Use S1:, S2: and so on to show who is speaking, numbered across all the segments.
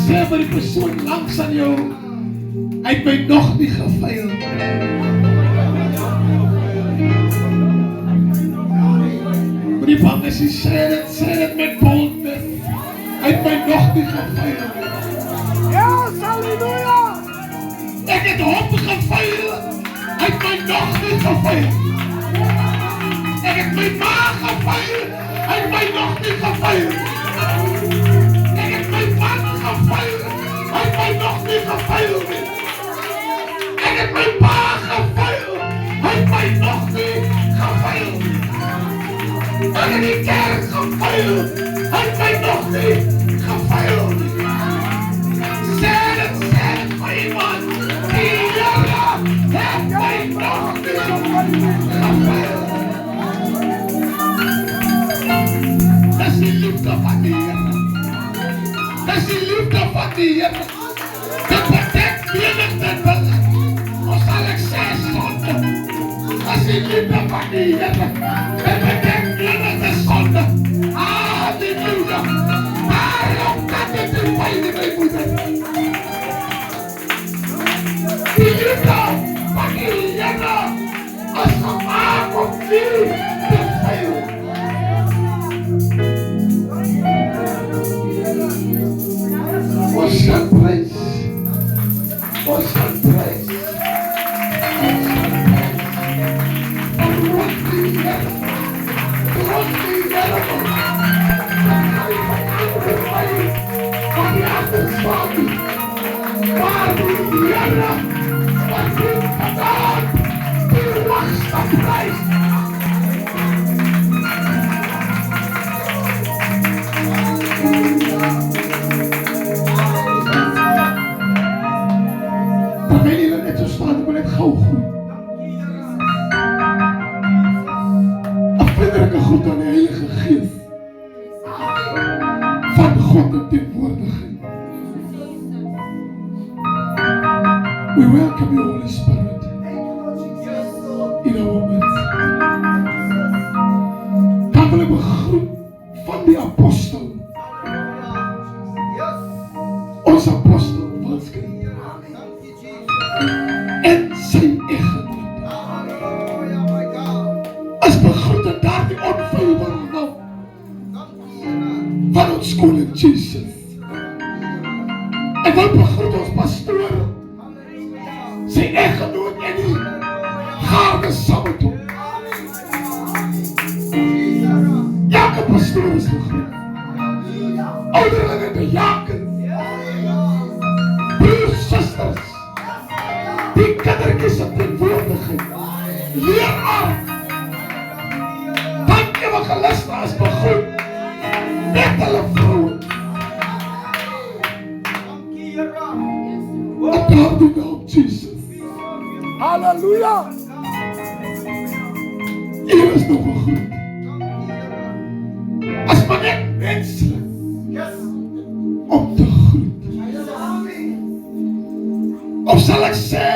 S1: Sê vir die persoon langs aan jou, hy het my nog nie geveil. Maar die bang is, sê dit met boldness, hy het my nog nie geveil.
S2: Yes, halleluja!
S1: Ek het hom geveil, hy het my nog nie geveil. Ek het my ma geveil, hy het my nog nie geveil. Ek het my man geveil, hy het my nog nie geveil nie. Ek het my pa geveil, hy het my nog nie geveil nie. Ek het die kerk geveil, hy het my nog nie geveil nie. Sê dit vir iemand, die Here het my nog nie geveil. Dis die liefde van die Here. Dis die liefde van die Here. Dit bedek menigte dinge. Ons sal ek sê sonde. Dis die liefde van die Here. Dit bedek menigte sonde. Halleluja. Waarom kan dit nie pijn in my moeder? Die liefde van die Here is gemaak om nie te veil. Ons gaan prijs. Ons gaan prijs. Rond die Here. Rond die Here. Van die ander swami. Maar die Here. Wat doen gedaan? Die hoogste prijs. Terwijl jullie net zo staan, ik ben net gauw goed. Een vriendelijke groet aan de Heilige Geest. Van God de tegenwoordigheid. We welcome you, Holy Spirit, in our midst. Dan wil ik een groet van die apostel. Onze apostel, Walski. En zijn echtgenoot. As begroeten daar die onfeilbare naam van ons koning Jesus. En wat begroet ons pastoor, zijn echtgenoot en die gaarde samen toe. Elke pastoor is gegroet. Ouderlinge de jaken. Broers, zusters. Die kindertjes in tegenwoordigheid. Leer af. Dan evangeliste as begroet. Met hulle vrouwen. Op daardie naam, Jesus.
S2: Halleluja!
S1: Hier is nog een groet. As maar net menselijk. Om te groet. Of sal ek sê,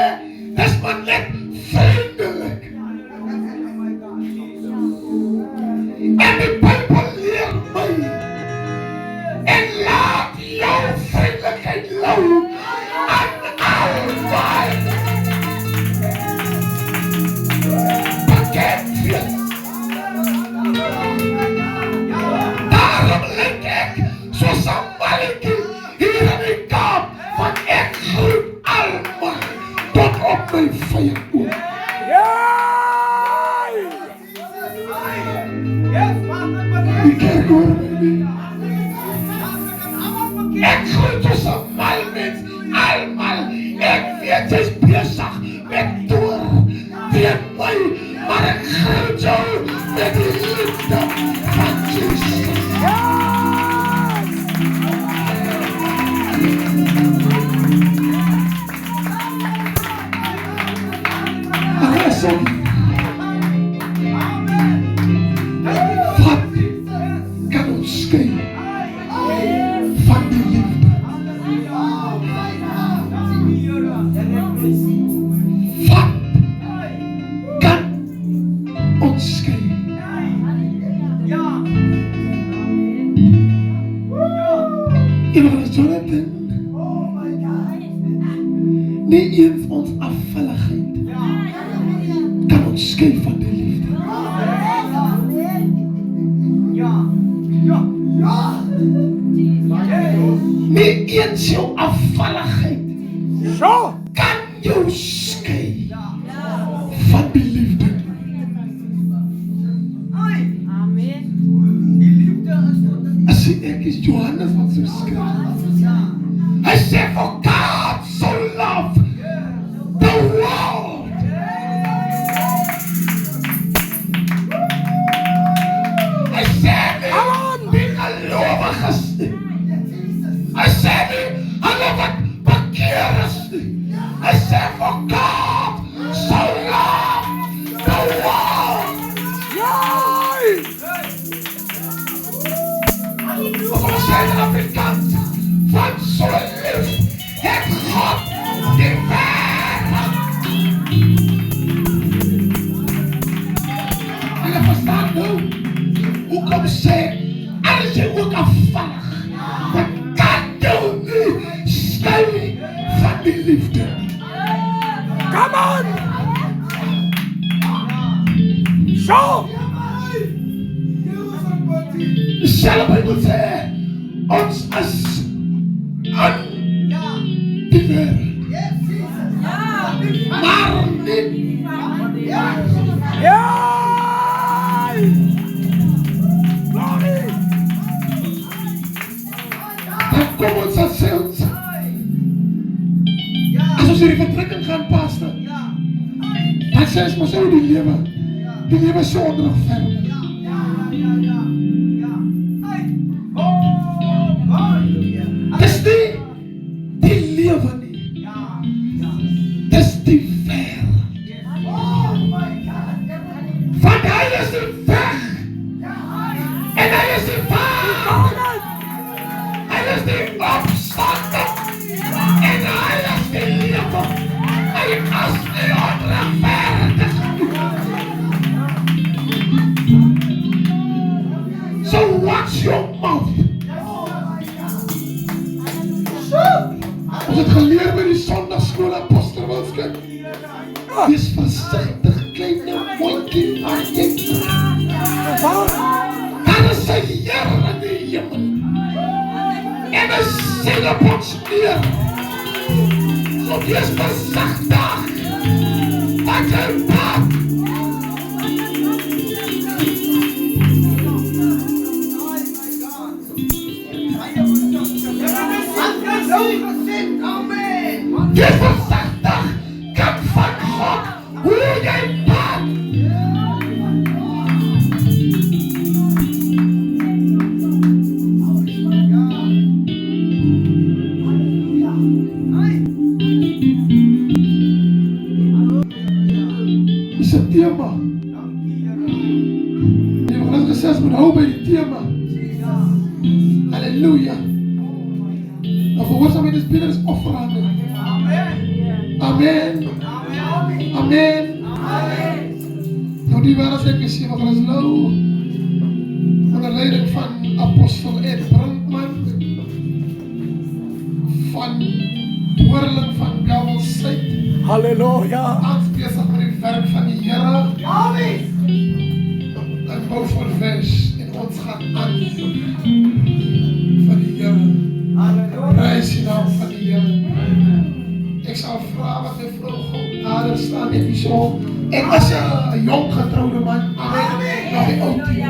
S1: dis maar net vriendelik. En die Bybel leer my, en laat jou vriendelikheid lou aan altyd. Bekend wees. Daarom link ek soos 'n mannetjie hier in die Kaap, van ek groet almal tot op my vyand oor. Die kerk hoor my nie. Ek groet soos 'n mal mens almal. Ek weet jy's besig met door teen my, maar ek groet jou met die liefde van Jesus. Wat kan ons skei van die liefde? Wat Nie een van ons afvalligheid kan ons skei van die liefde. Nie eens jou afvalligheid kan jou skei van die liefde. As ek is Johannes wat so skryf. Hy sê, for God so loved the world. Hy sê nie gelowiges nie. Hy sê nie hulle wat bekeer is nie. Hy sê, for God so loved the world. Kom ons sê in Afrikaans, want so lief het God die wêreld. Hulle verstaan nou, hoekom sê, as jy ook afvallig, dan kan jou nie skei van die liefde.
S2: Come on! Show!
S1: Self Bybel sê, ons is in die wêreld, maar nie.
S2: Glory!
S1: Dan kom ons as sê ons, as ons hierdie verdrukking gaan pas, dan sê ons mos die lewe so onregverdig. Dis die lewe nie. Dis die wêreld. Want hy is die weg. En hy is die waarheid. Hy is die opstanding. En hy is die lewe. Hy is die onregverdig. So watch your mouth. Ons het geleer by die Sondagskool Apostelwilskap. Wees versigtig, kleine wolkie waar jy praat. Daar is 'n Here in die hemel. En hy sien op ons neer. So wees versigtig wat jy praat. Wees versigtig, kind van God, hoe jy praat. Dis 'n tema. Die Engels gesê ons moet hou by die tema. Halleluja. Nou gehoorsaamheid is beter as offerande. Amen. Amen. Nou die waar as ek sê wat ons nou onder leiding van Apostel Ed Brinkman van Doorling van Belwelsyd.
S2: Halleluja.
S1: Ons besig met die werk van die Here. Amen. En bou voor vers en ons gaan aan van die Here. Prys die naam van die Here. Ek sal vra wat my vrou God nader staan en so. Ek was 'n jong getroude man. Amen. Nog nie oud nie.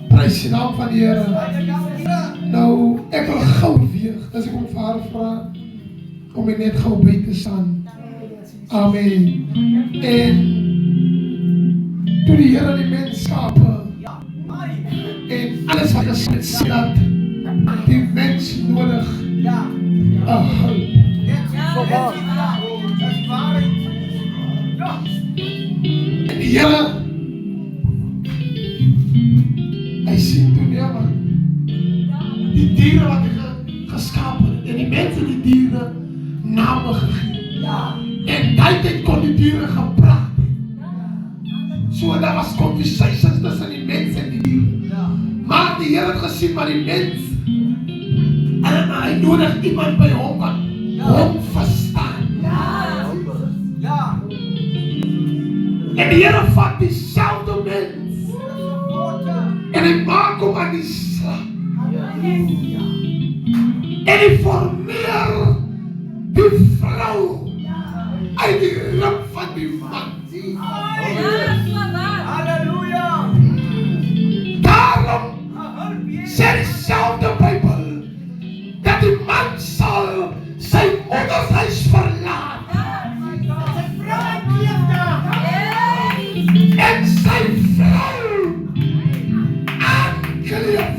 S1: Prys die naam van die Here. Nou, ek wil gou weeg, as ek om vir haar vra, om my net gou by te staan. Amen. En toe die Here die mens skape en alles wat gesê het, die mens nodig hulp. En die Here, hy sien toe nee man, die diere wat hy geskaap het, en die mense die diere name gegee. En die tyd kon die diere gebracht daar was conversations tussen die mens en die dier. Maar die Here het gesien maar die mens en hy nodig iemand by hom wat hom verstaan. En die Here vat dieselfde mens en hy maak hom aan die slag. En hy formeer die vrou uit die rib van die man. Daarom sê dieselfde Bybel dat die man sal sy moedershuis verlaat en sy vrou aankleef.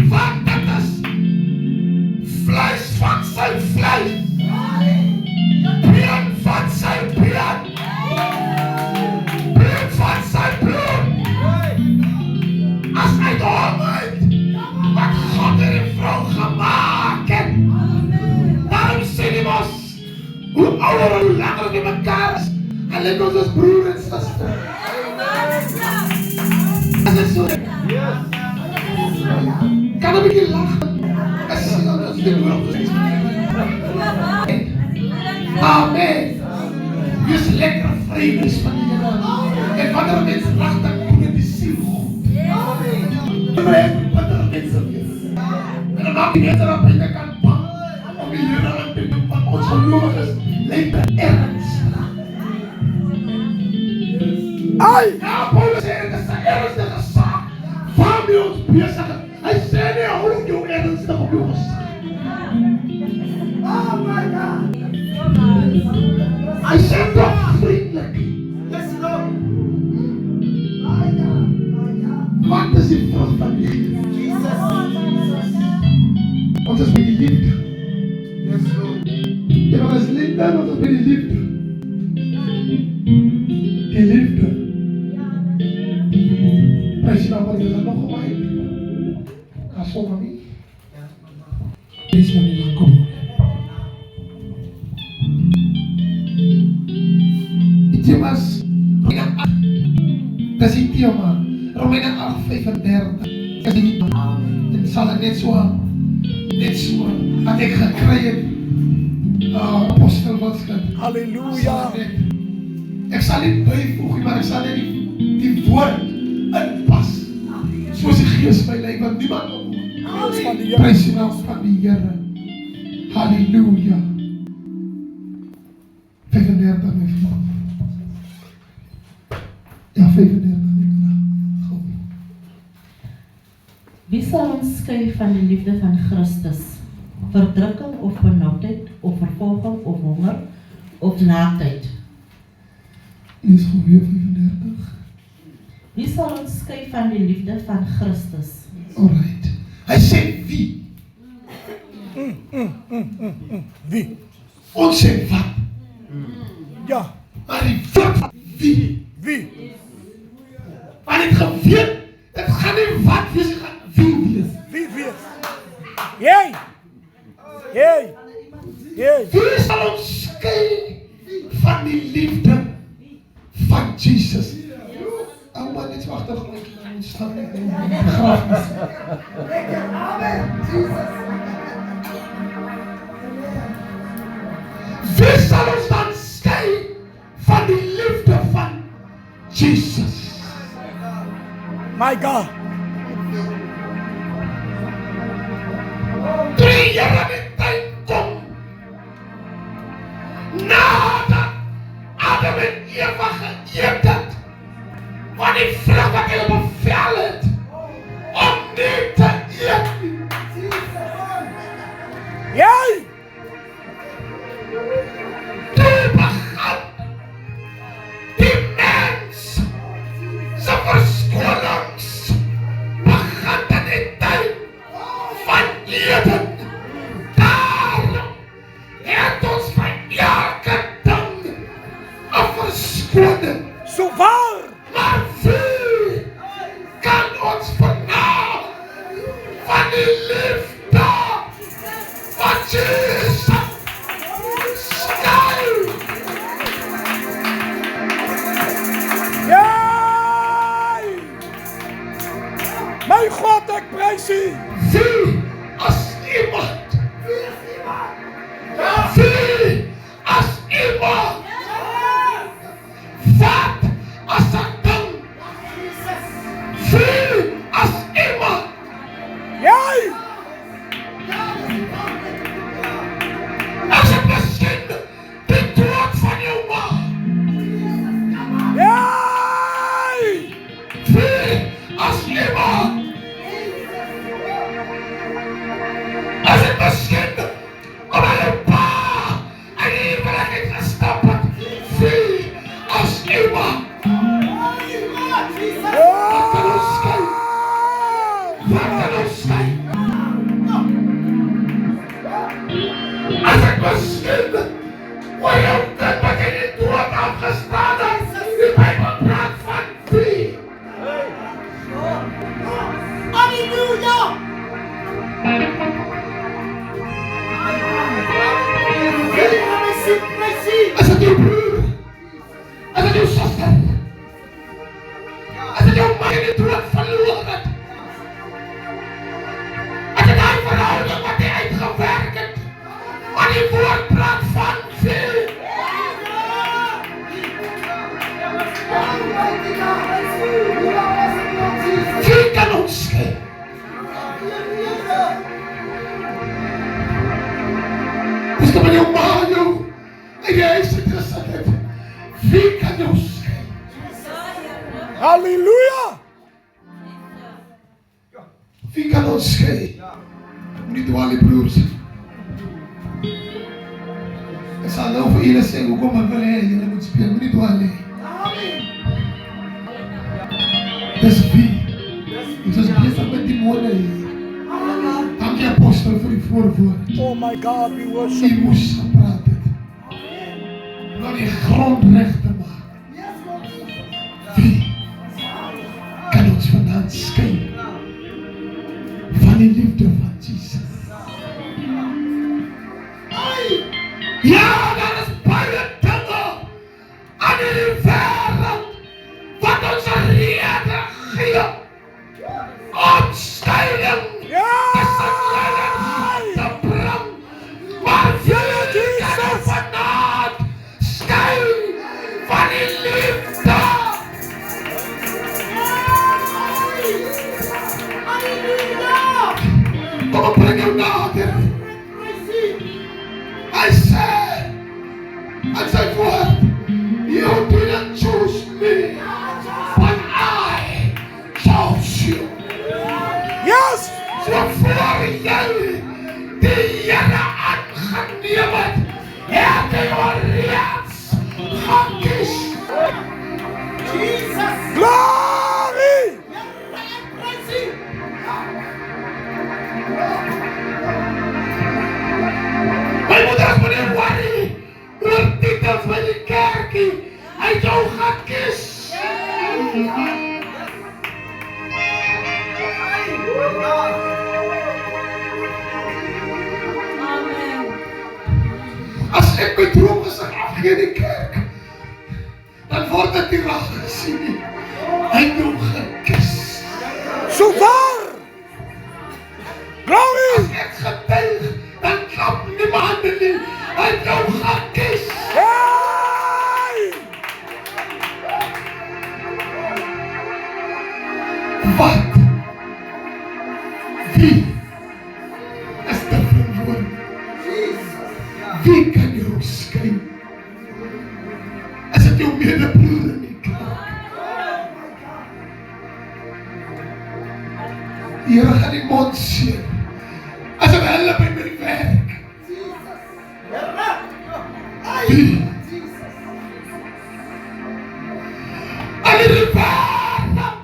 S1: Want dit is vleis van sy vleis, been van sy been, bloed van sy bloed. As hy daar uit wat God in die vrou gemaakt het. Daarom sê die mos, hoe ouder en hoe langer die mekaar is, en lyk ons as broer en sister. Is dit so? Kan 'n bietjie lag? As jy dan as jy hoor. Amen. Wees lekker vredes van die Here. En wanneer mens lag, dan kom jy die siel goed. Wanneer mens so wees. En dan maak die terapeute kan bang om die Here aan te doen van ons gelowiges lewe ernstig.
S2: Ai!
S1: Ja, Paulus sê dit is 'n ernstige saak waarmee ons besig is. Hy sê nie hou jou ernstig op jou gesag. Oh my God! Hy sê toch vriendelijk. Wat is die vrug van die Gees? Ons is by die liefde. Ja, maar is liefde, ons is by die liefde. Die liefde. Prijs je nou, maar je bent nog gewaai. Ga zo maar niet. Wees maar niet lang komen. Die thema's, Romeinen 8, dat is die thema. Romeinen 8:35. Dat is die thema. En zal het net zo, wat ik gekry heb. Apostel wat skryf.
S2: Halleluja.
S1: Ek sal nie byvoeg, maar ek sal net die woord inpas. Soos die Gees my lei, want niemand ophoor. Prys die naam van die Here. Halleluja. 35 my vriend. Ja, 35.
S3: Wie sal ons skei van die liefde van Christus? Verdrukking of benoudheid, of vervolging, of honger, of naaktheid?
S1: Lees gou weer 35.
S3: Wie sal ons skei van die liefde van Christus?
S1: Alright. Hy sê wie?
S2: Wie?
S1: Ons sê wat?
S2: Ja.
S1: Maar die wat van wie?
S2: Wie?
S1: Maar het geweet, het gaan nie wat wees, het gaan wie wees.
S2: Wie wees? Jy! Jy! Jy!
S1: Wie sal ons skei van die liefde van Jesus? Ou man, net wagtig, ons gaan net begrafnis. Amen, Jesus. Wie sal ons dan skei van die liefde van Jesus?
S2: My God!
S1: 3 jaar in die tyd kom, nadat Adam en Eva geëet het, van die vrug wat hulle bevel het, om nie te eet nie.
S2: Jy!
S1: Toe begin die mens se verskonings begin in die tyd van Eden. Daarom het ons van elke ding 'n verskoning.
S2: So waar!
S1: Maar wie kan ons vernaam van die liefde van Jesus skei?
S2: Jy! mercy.
S1: Wie as iemand. Wie as iemand. Wat as 'n ding. Wie as iemand.
S2: Jy.
S1: As ek miskien die dood van jou ma.
S2: Jy.
S1: Wie as iemand. As ek miskien omdat jou pa in die huwelikheid gestap het. Wie as iemand. Wat kan ons skei? Wat kan ons skei? As ek miskien oor jou kind wat in die dood afgestaan het, die Bijbel praat van wie? As dit jou broer, as dit jou suster, as dit jou man in die dood verloor het, as dit die verhouding wat hy uitgewerk het, want die woord praat van wie? Wie kan ons skei? As dit met jou ma jou in die huis het gesit het, wie kan jou skei?
S2: Halleluja.
S1: Wie kan ons skei? Moenie dwaal die broers. Ek sal nou vir julle sê, hoekom ek wil hê, julle moet speel, moenie dwaal nie. Dis wie? Ons is bezig met die mode hier. Dankie apostel vir die voorwoord.
S2: Oh my God, we worship
S1: Die
S2: you.
S1: moes gepraat het. Na die grondrecht te maak. Wie kan ons vandaan skei van die liefde van Jesus? Ja, daar is baie dinge aan die wêreld wat ons rede gee om skeiding tussen lyn te bring. Maar wie kan vandaan skei van die liefde? Kom op, bring jou nader. Hy sê, in sy woord, you didn't choose me, but I chose you.
S2: Yes.
S1: So voor jy die Here aangeneem het, het hy jou reeds gekies.
S2: Glory.
S1: My moeders moet nie worry oor titels by die kerkie. Hy het jou gekies. As ek my droom gesig afgee in die kerk, dan word ek nie raak gesien nie. Hy het jou gekies.
S2: So waar. Glory.
S1: As ek getuig, dan klap niemand nie. Hy het jou gekies.
S2: Hey.
S1: Wat? Wie is te verantwoord? Wie kan jou skei? Is dit jou medebroer in die kerk? Die Here gaan die mond seën. As ek hulle by my werk. Wie? Aan die wêreld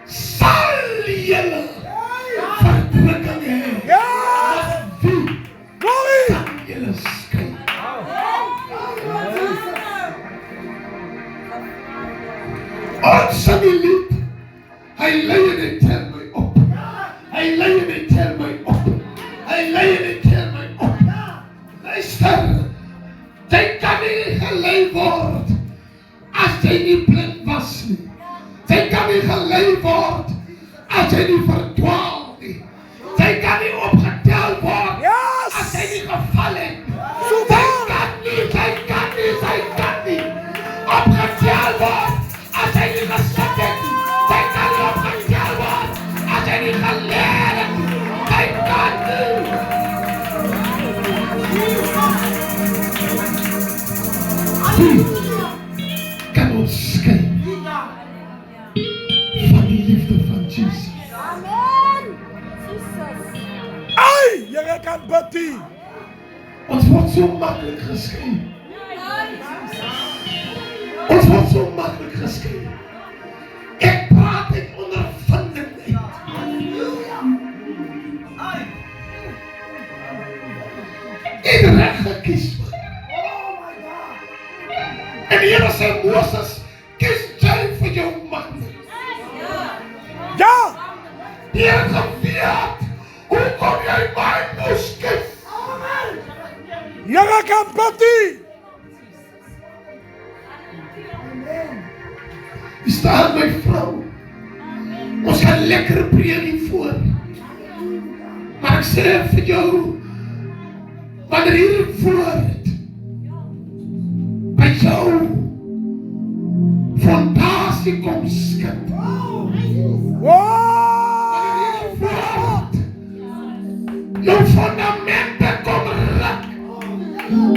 S1: sal julle verdrukking hê.
S2: Yes.
S1: Wie
S2: Glory.
S1: kan julle skei? Ons sing die lied. Hy lei en hy tel my op. Hy lei en hy tel my op. Hy lei en hy tel my op. Luister, jy kan nie gelei word as jy nie blind was nie. Jy kan nie gelei word as as hy nie verdwaal nie. Sy kan nie opgetel word
S2: Yes.
S1: as hy nie geval het.
S2: So
S1: Sy
S2: waar.
S1: kan nie opgetel word as hy nie gesit het. Sy kan nie opgetel word as hy nie geleer het. Sy kan nie. Wie kan ons skei van die liefde van Jesus?
S2: Ai, jy kan bid nie.
S1: Ons word so maklik geskei. Ons word so maklik geskei. Ek praat uit ondervinding uit. Het reg gekies. En die Here sê Moses, kies jy vir jou man.
S2: Ja.
S1: Die Here het geweet, hoe kom jy my moes kies?
S2: Jy kan bid nie.
S1: Die staan my vrou. Ons gaan lekker preek hier voor. Maar ek sê vir jou, wanneer hier voort by jou fondasie kom skit.
S2: Wow.
S1: Voort jou fundamente kom ruk.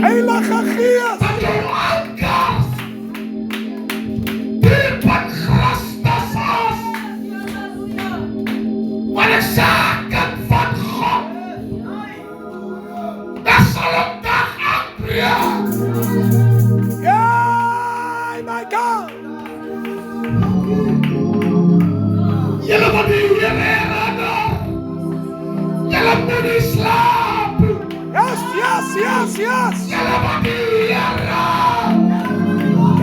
S2: Heilige Gees.
S1: Dat jou ankers diep in Christus is. Want ek sê kind van God, daar sal op dag aanbreek.
S2: Yeah, my God.
S1: Julle wat die Here herinner, julle moet nie slaap.
S2: Yes, yes, yes, yes.
S1: Julle wat die Here
S2: Herinner.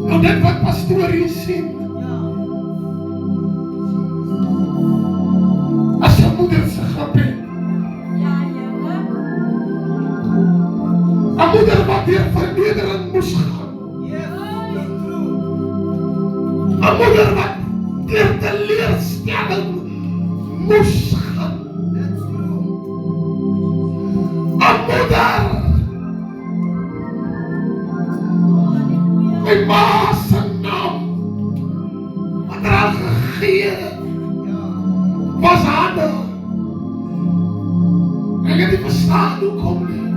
S1: nou dit wat pastoor hier sien. As 'n moeder se gebed. 'n moeder wat deur vernedering moes gaan. 'n moeder wat deur teleurstelling moes gaan. 'n moeder. My ma se naam wat haar gegee was Hanna. Ek het nie verstaan hoe kom nie.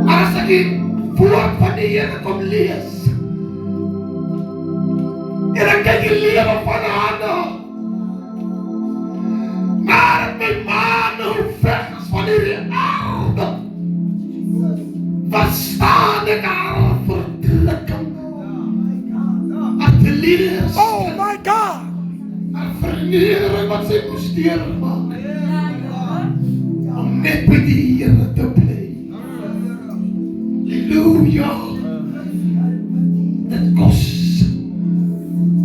S1: Maar as ek die woord van die Here kom lees, en ek kyk die lewe van Hanna, maar my ma nou weg is van hierdie aarde, verstaan ek haar verdrukking, haar teleurstelling,
S2: Oh my God.
S1: haar vernedering wat sy moes deurmaak, om net by die Here te bly. Halleluja. Dit kos.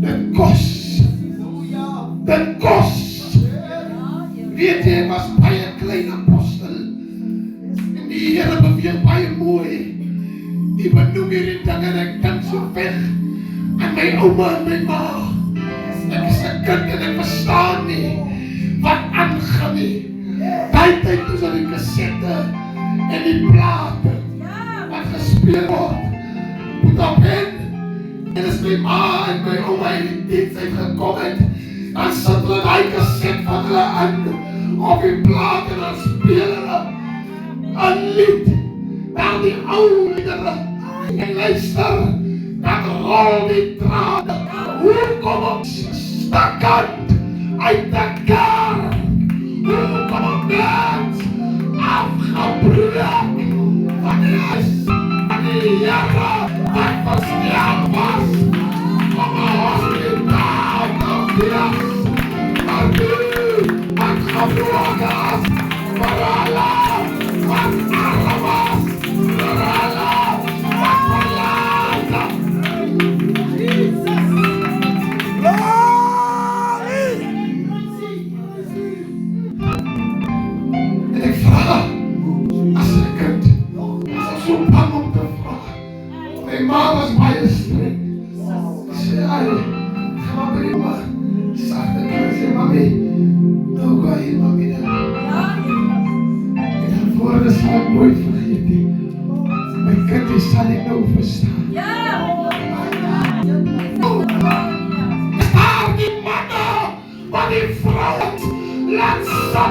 S1: Dit kos. Dit kos. Weet jy, was baie klein apostel. En die Here beweeg baie mooi. Die benoem hierdie dinge en ek dink so weg aan my ouma en my ma. Ek is 'n kind en ek verstaan nie wat aangaan nie. Daai tyd toe sy die kassette en die plate wat gespeel word. Moet op hen. En as my ma en my ouma in die diens uitgekom het, dan sit hulle die kaset van hulle aan op die plaat en dan speel hulle 'n lied naar die ou liedere. En luister, dan rol die trane. Hoe kom ons stakant uit die kerk? Hoe kom ons mens afgebreek van die huis van die Here wat verstel was om 'n hospitaal te wees? Maar nu, wat gebroken is vir hulle, wat arm was vir hulle, wat verlaat.
S2: Lord.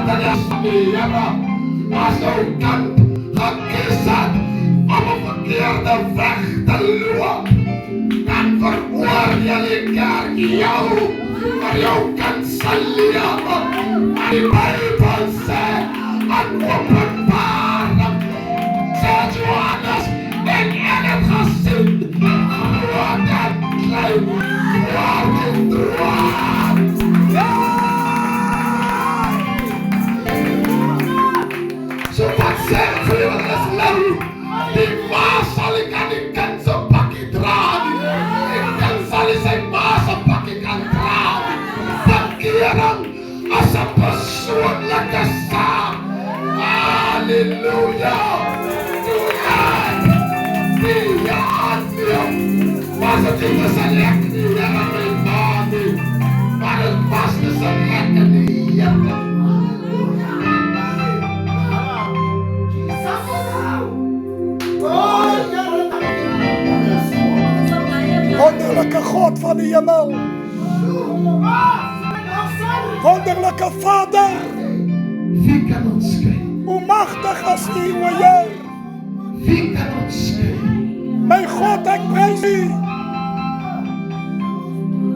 S1: begrafenis van die Here. As jou kind gekies het om 'n verkeerde weg te loop, dan veroordeel die kerk jou vir jou kind se lewe. Die Bybel sê aan Openbaring, sê Johannes, en ek het gesien groot en klein, groot en droom. So wat sê vir wat is nou? Die ma sal ek aan die kind se pakkie dra. Die kind sal sy ma se pakkie kan dra. Verkering as 'n persoonlike saak. Halleluja. Was het in de select die Here my ma nie, maar het was de select in die Here.
S2: Wonderlijke God van de hemel. Wonderlijke Vader.
S1: Wie kan ons skei?
S2: Hoe machtig is U, o Heer.
S1: Wie kan ons skei?
S2: Mijn God, ik prijs U.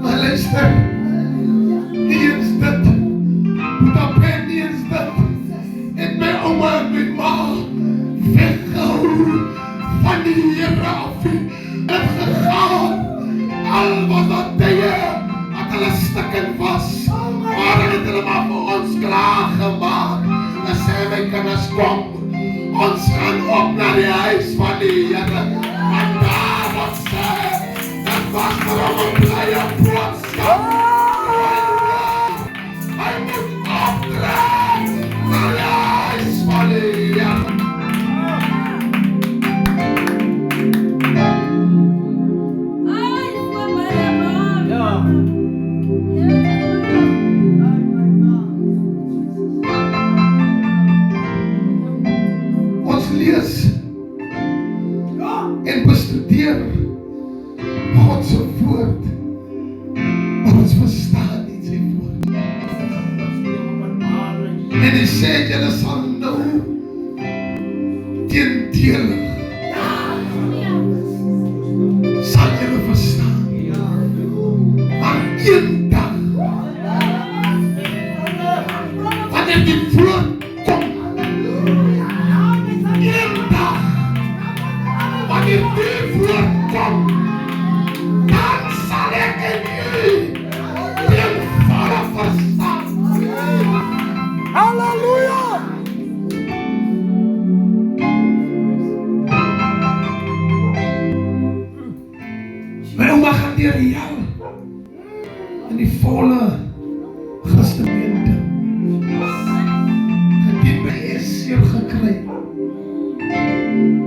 S1: Maar luister, nie eens dit, dat ben nie eens dit, het my ouma en my ma weggehou van die Here af, het gegaan, al was dat tye, dat hulle stikken was, maar het hulle maar vir ons klaar gemaak, en sê my kinders kom, ons gaan op na die huis van die Here, en daar wat sê, dat was vir hom een blije boodskap. Hy moet optrek na die huis van die Here. Ons lees en bestudeer God se woord, maar ons verstaan nie sy woord. En hy sê, julle sal nou teendelig sal julle verstaan. Maar een dag, wanneer die woord kom, een dag, wanneer die woord kom, dan sal ek en u in volle verstand.
S2: Halleluja.
S1: My ouma gaan deur die jare in die volle Christengemeente gedien by seer gekry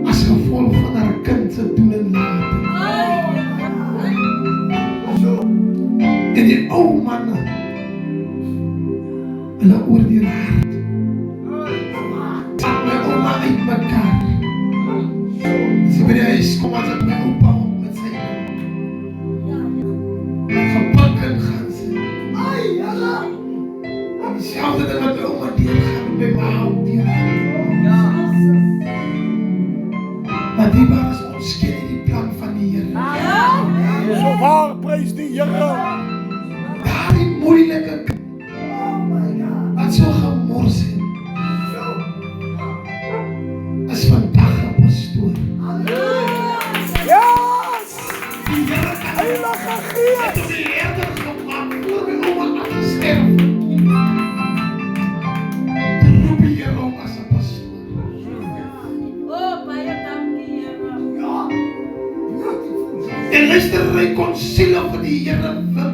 S1: as gevolg van haar kind se doen en laten. En die ou manne, hulle oor die hart, sak my ouma uit mekaar. Sy by die huis kom as ek my opa op met sy gepik en gaan sy. Dieselfde ding wat my ouma deurgaan, my ma ook deurgaan. Maar die was ons ken nie die plan van die Here.
S2: Zo waar, prijs die Here.
S1: Daar die moeilike wat so gemors het, is vandag 'n pastoor.
S2: Yes.
S1: Die Here kan
S2: Heilige Geest.
S1: die herder gemaak voor my ouma afgesterf. Roep die Here om as 'n pastoor. En luister, hy kon siele vir die Here win.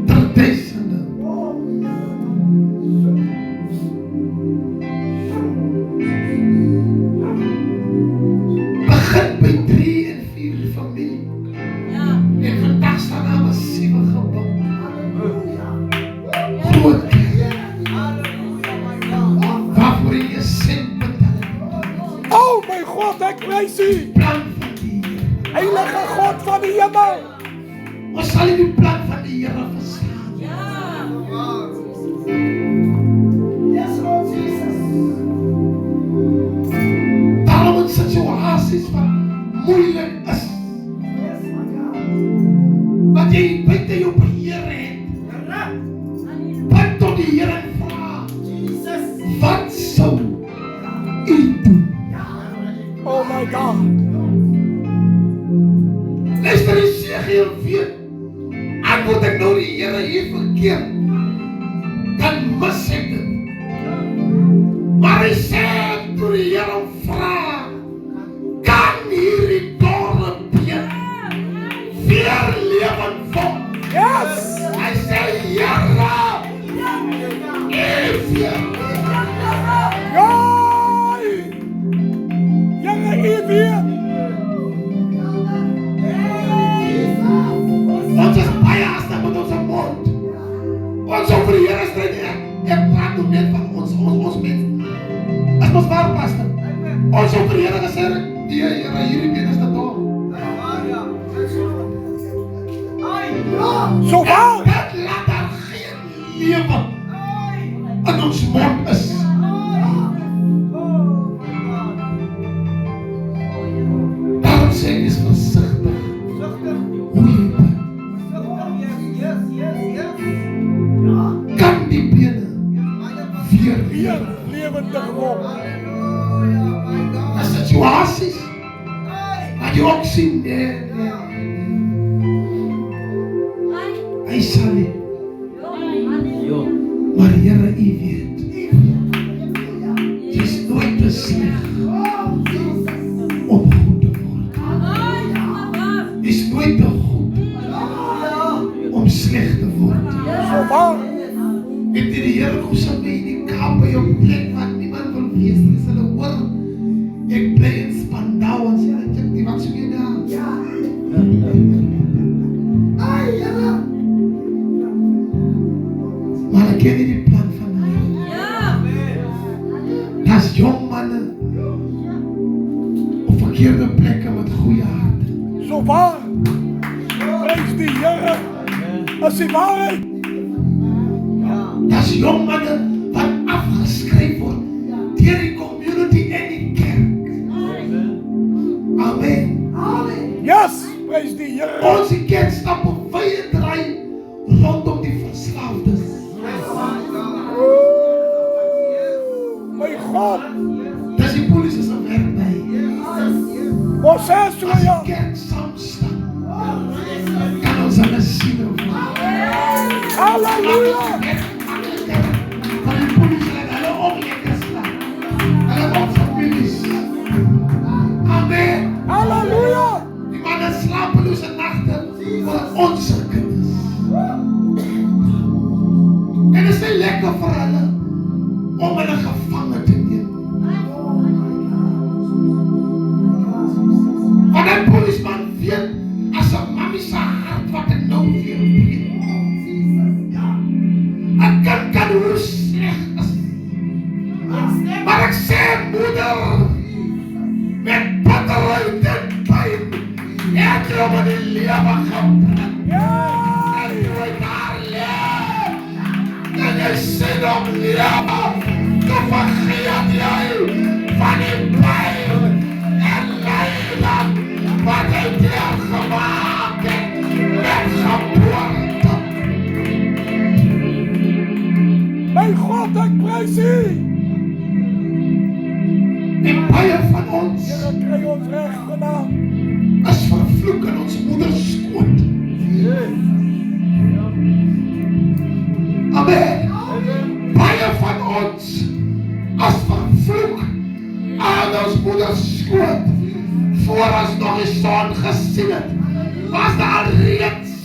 S1: Ter duisende. Begin by 3 en 4 familie. En vandag staan daar 'n 7 gebou. Groot kerk. Waarvoor jy 'n sent betaal.
S2: Oh, mijn God, ik prijs U.
S1: Plan van die Here.
S2: Heilige God van de hemel.
S1: Ons sal nie die plan van die Here verstaan. situasies wat moeilik is. Wat jy buite jou beheer het. Bid tot die Here en vra, wat sou U doen?
S2: Oh my God.
S1: Luister, Esegiel weet, antwoord ek nou die Here hier verkeerd, dan mis ek dit. Maar hy sê toe die Here vra, kan hierdie dorre been weer lewend word?
S2: Yes.
S1: Hy sê, Here, Eefje,
S2: Jai. Here, U weer.
S1: ons is baie hastig met ons mond. Ons over die Here stryd, ek praat nou net van ons mens. As ons waar pastor, ons over die Here gesê, die Here, hierdie been is te dor.
S2: So waar.
S1: Dit laat daar geen lewe in ons mond is. Daarom sê ek, is versigtig hoe jy bid. Kan die bene weer
S2: Weer levendig word.
S1: as situasies wat jy ook sien, nee. Hy sal nie, maar Here, U weet, jy is nooit besig om goed te word. Jy is nooit te goed om sleg te word.
S2: So waar.
S1: Weet jy, die Here koes aan my in die Kaap by jou plek wat niemand wil wees, is hulle hoor, ek bly in Spandau en sê, ek die wat soek jy daar? Maar ek ken nie die plan van my. Das jong manne op verkeerde plekke met goeie harte.
S2: So waar. Prys die Here. As die waarheid.
S1: Das jong manne wat afgeskryf word deur die community en die kerk. Amen.
S2: Yes. Prys die Here.
S1: Ons die kerk stap op wye draai rondom die verslaafdes.
S2: My God.
S1: Dis die polisie se werk by.
S2: Ons sê so
S1: As
S2: ja.
S1: die kerk saam staan, kan ons hulle sien of
S2: Halleluja.
S1: van die polisie het hulle ook lekker staan. Hulle ook families. Amen.
S2: Halleluja.
S1: Die manne slapeloze nagte vir ons kinders. En dit is nie lekker vir hulle om hulle gevange te neem. Want die polisman weet as 'n mami se hart wat ek nou weer breek. 'n kind kan hoe sleg is. Maar ek sê moeder, met battery en pyn, ek hom in die lewe gebring. En hy daar leef. En hy sê om lewe, dan vergeet jy van die pyn en lijden wat hy deel gemaakt het met geboorte.
S2: My God, ek prys U.
S1: En baie van ons
S2: Here, kry ons reg vandag.
S1: is vervloek in ons moeders skoot. Amen. Baie van ons is vervloek aan ons moeders skoot voor ons nog die son gesien het. Was daar reeds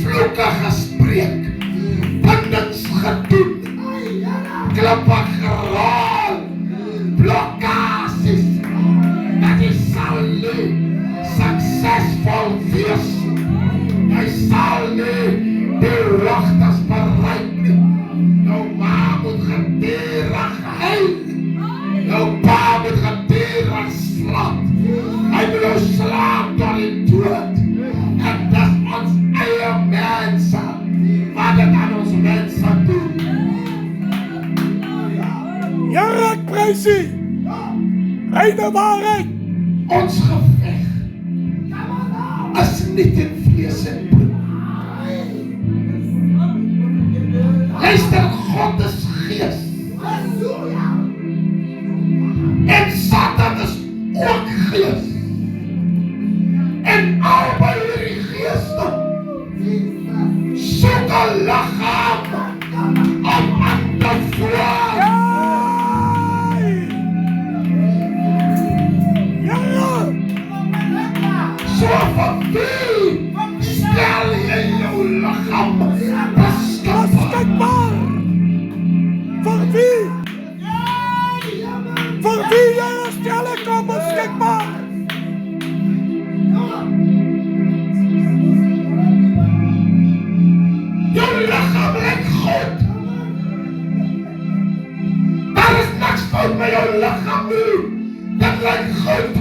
S1: vloeke gespreek, bindings gedoen, klippe geraal, blokkasies, dat jy sal nie suksesvol wees. Jy sal nie die hoogtes bereik nie. Jou ma moet geduldig huil. Jou pa moet geduldig slaap. Hy moet jou slaap tot die dood. En dis ons eie mense wat dit aan ons mense doen.
S2: Here, ek prys U. Reine waarheid.
S1: Ons geveg is nie teen vlees en bloed. Luister, God is gees. En Satan is ook gees. En albei hierdie geeste soek 'n liggaam om aan te voer. So van wie stel jy jou liggaam beskikbaar?
S2: Voor wie? Voor wie jy stel ek hom beskikbaar?
S1: Jou liggaam lyk goed. Daar is niks fout met jou liggaam nie. Dit lyk goed.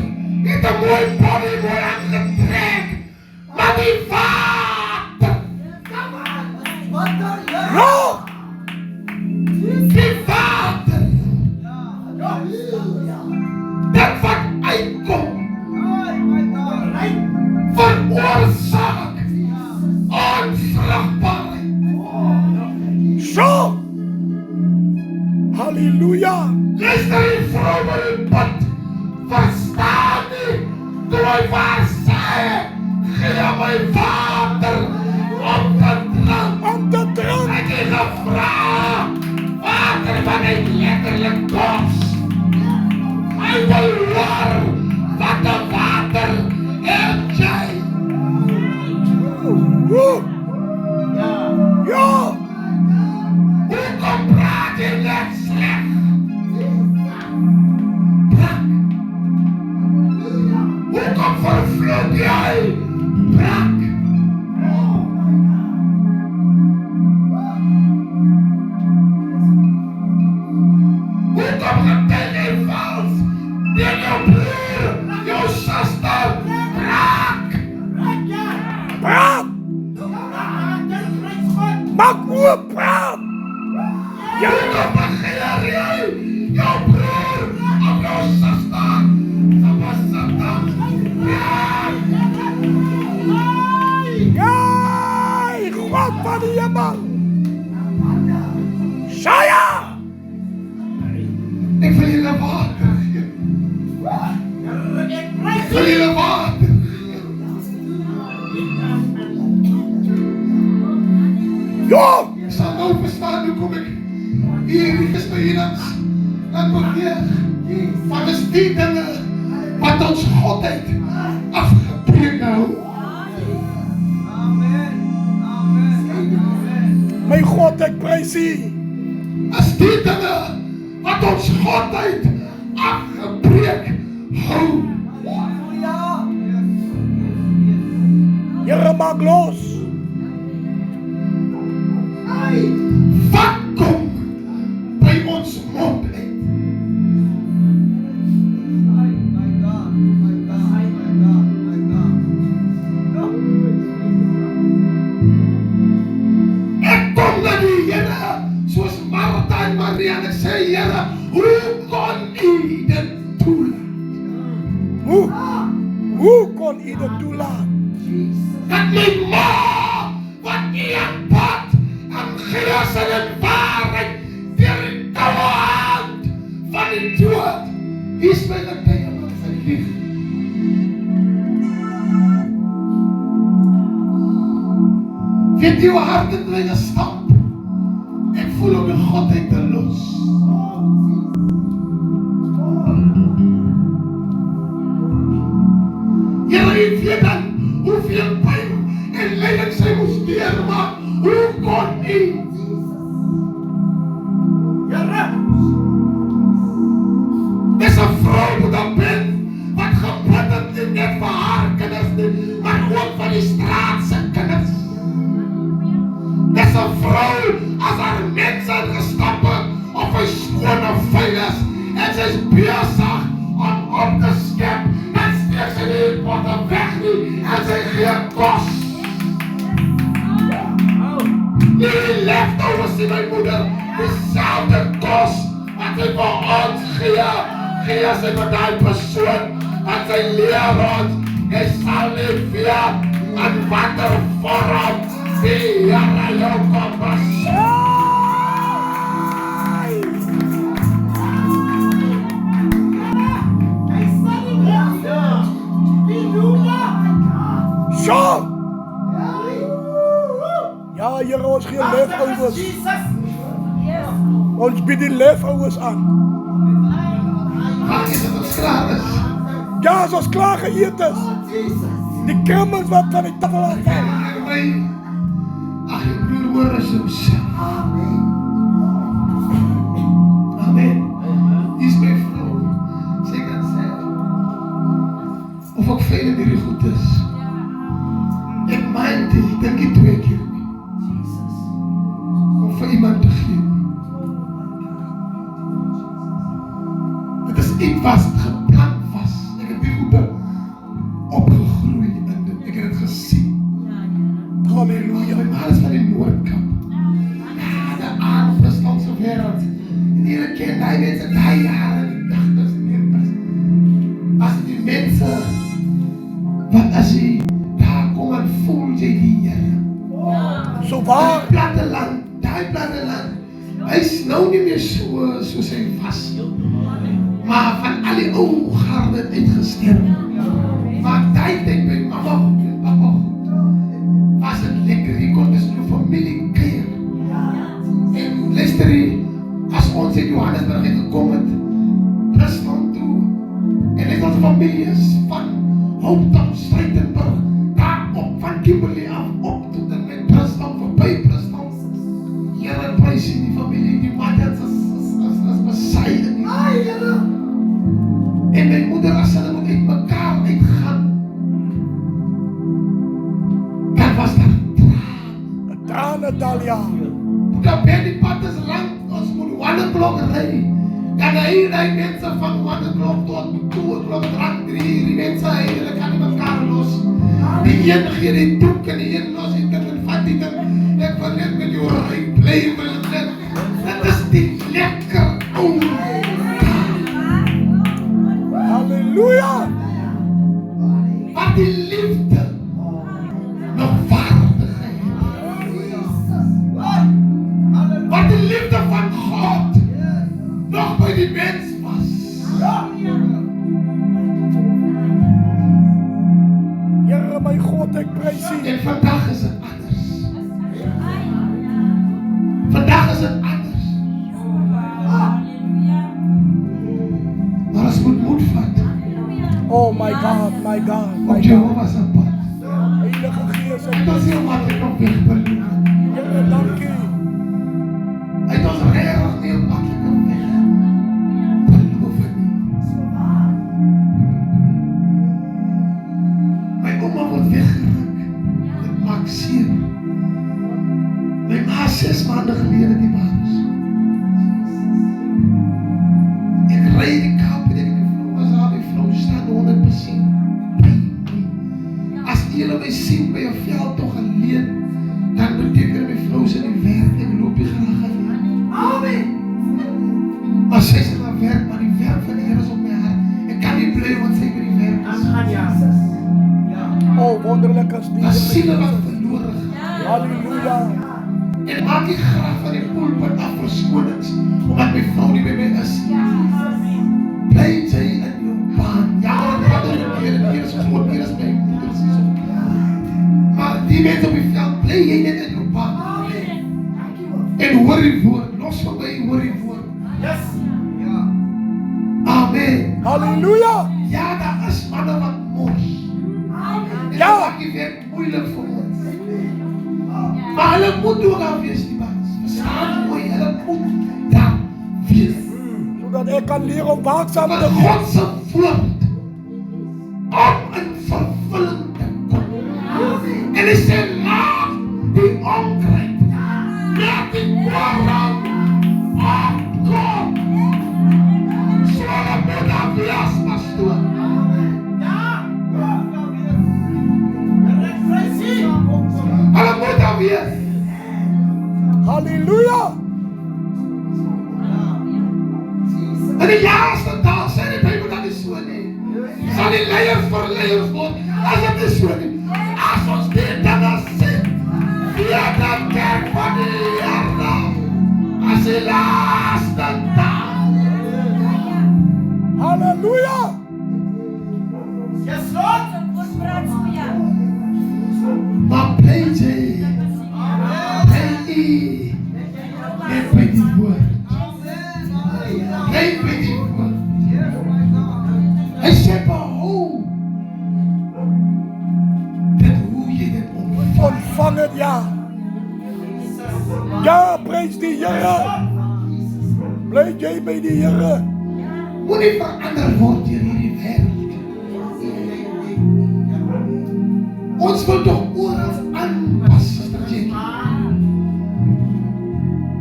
S1: Net 'n mooi body, mooi aangetrek. Maar die water.
S2: Ja!
S1: Die water. Dit wat uitkom. Veroorsaak onvrugbaarheid.
S2: Zo! Halleluja!
S1: Luister die vrou by die pad. Verstaan nie. Toe hy waar sê, gee my water om te drink.
S2: Om te drinken!
S1: Ek het gevra, water van een letterlijk bos. Hy wil hoor wat die water het jy.
S2: Ja!
S1: Hoekom praat jy net sleg? Brak. Hoekom vervloek jy? Brak. Hoekom getuig jy vals? Teen jou broer, jou suster, brak.
S2: Praat! Maak oop, praat!
S1: Hoekom begeer jy jou broer of jou suster?
S2: Kijk, God van die hemel! Shaya!
S1: Ek wil julle water gee. Ek wil julle water gee.
S2: Ja!
S1: Ek sal nou verstaan hoekom ek hierdie gestuurings en begeer. Want is die dinge wat ons Godheid afgebreek hou.
S2: My God, ek prys U.
S1: Is die dinge wat ons Godheid afgebreek hou.
S2: Here, maak los.
S1: Wat kom by ons mond uit? Ek kom na die Here, soos Martha en Maria, en ek sê, Here, hoe kon U dit toelaat?
S2: Hoe kon U dit toelaat?
S1: Dat my ma, wat U aanbad, en gees en in waarheid, deur die koude hand van die dood, is my getuie van sy lief. Weet jy hoe hard het my gestamp? Ek voel om die Godheid te los. Here, U weet dan hoeveel pyn en lyding sy moes deurmaak. Hoe kon U? Here! Dis 'n vrou wat dan ben, wat gebid het nie net vir haar kinders nie, maar ook vir die straat se kinders. Dis 'n vrou as haar mense gestap het op 'n skone veilig en sy is besig om op te skep en steek sy nie potte weg nie en sy gee kos. Die leftovers in my moeder, dieselfde kos wat sy vir ons gee sy vir die persoon Want sy leer ons, jy sal nie weer in watter vorm die Here jou kom besoek.
S2: Sjoe! Ja, Here, ons gee lefouers. Ons bied die lefouers aan.
S1: Maak jy dat ons klaar is?
S2: Ja, as ons klaar geëet is. Die krummels wat van die tafel afval.
S1: Ag, jy broer hoor as jy sê. Amen. Die is my vrou. Sy kan sê. Of ek veel in die goed is. Ek meen dit, ek dink die 2 keer nie. Om vir iemand te gee. Dit is iets wat gepland was. Ek het die goede opgegroei in dit. Ek het het gesien.
S2: Halleluja.
S1: My ma is van die Noordkap. Ja, de Aardslandse wereld. En hier ken die mense, die jare, die 80's en 90's. As die mense, wat as jy daar kom en voel jy die Here.
S2: So waar?
S1: Die platteland, hy is nou nie meer soos hy was. Maar van al die ou garde uitgesterf. Maar die tyd by mama en papa was het lekker, jy kon dus jou familie keer. En luister jy, as ons in Johannesburg het gekom het, Rusland toe, en het ons familie is van Hooptown, Strijdtenburg, daar op, van Kimberley af, op tot en met Rusland, voorbij Rusland. Here prijs in die familie, die Madjans is besaai in die Here. En my moeder, as hulle moet uit mekaar uitgaan, dan was daar
S2: Trane, Dalia.
S1: dan ben die pad is lang, ons moet 1 o'clock ry. Dan hy mense van 1 o'clock tot 2 o'clock, 3 die mense, hulle kan nie mekaar los. Die een gee die troek en die een los, die ding en vat die ding. Ek wil net met jou ry, bly met dit. Dit is die lekker ou.
S2: Halleluja.
S1: Wat die liefde nog waardigheid. Wat die liefde van God nog by die mens was.
S2: Here, my God, ek prys U.
S1: En vandag is het anders. Vandag is het anders. Maar ons moet moed vat.
S2: Oh my God, my God,
S1: Op
S2: my God.
S1: Jehovah se pad.
S2: Heilige Gees,
S1: Hy het ons heel makkelijk op weg beloon.
S2: Here, dankie.
S1: Hy het ons regtig heel makkelijk op weg beloof nie. My ouma word weggeruk. Dit maak seer. My ma 6 maande gelede die baas. Ek ry die Kaap en ek die vrou was daar, die vrou staan 100% by my. As julle my sien by 'n veldtog alleen, dan beteken my vrou se in die werk, ek loop nie graag alleen. Amen. Maar sy is in haar werk, maar die werk van die Here is op my hart. Ek kan nie bly want sy by die werk is.
S2: Oh, wonderlik is die.
S1: Daar sien hulle wat verloren gaan.
S2: Halleluja.
S1: En maak nie graag van die pulpit af verskonings, omdat my vrou nie by my is. Bly sy in jou baan. Ja, wat er hier is groot, hier is my moeder. Maar die mense op die veld, bly jy net in jou baan. En hoor die woord, los van my, hoor die woord. Amen.
S2: Halleluja.
S1: Ja, daar is manne wat mors. En
S2: Ja.
S1: dat maak die werk moeilijk vir ons. Maar hulle moet ook daar wees, die mans. Verstaan mooi, hulle moet daar wees.
S2: Sodat ek kan leer om waaksaam
S1: Maar
S2: te wees.
S1: God se woord om in vervulling te kom. En hy sê, laat die onkruid, laat die kwaad opkom. So hulle moet daar wees, pastoor. Hulle moet daar wees.
S2: Halleluja.
S1: In die laaste dag sê die Bybel dat is so nie. Sal die leiers vir leiers word. As dit is so nie. As ons die dinge sien, via die kerk van die Here, as die laaste dag.
S2: Halleluja.
S4: Yes, Lord.
S1: Maar bly jy, bly jy, net by die woord. Bly by die woord. Hy sê behou dit hoe jy dit
S2: Ontvang het, ja. Ja, prys die Here. Bly jy by die Here.
S1: moenie verander word deur hierdie wêreld. Ons wil tog oral aanpas, Suster Jackie.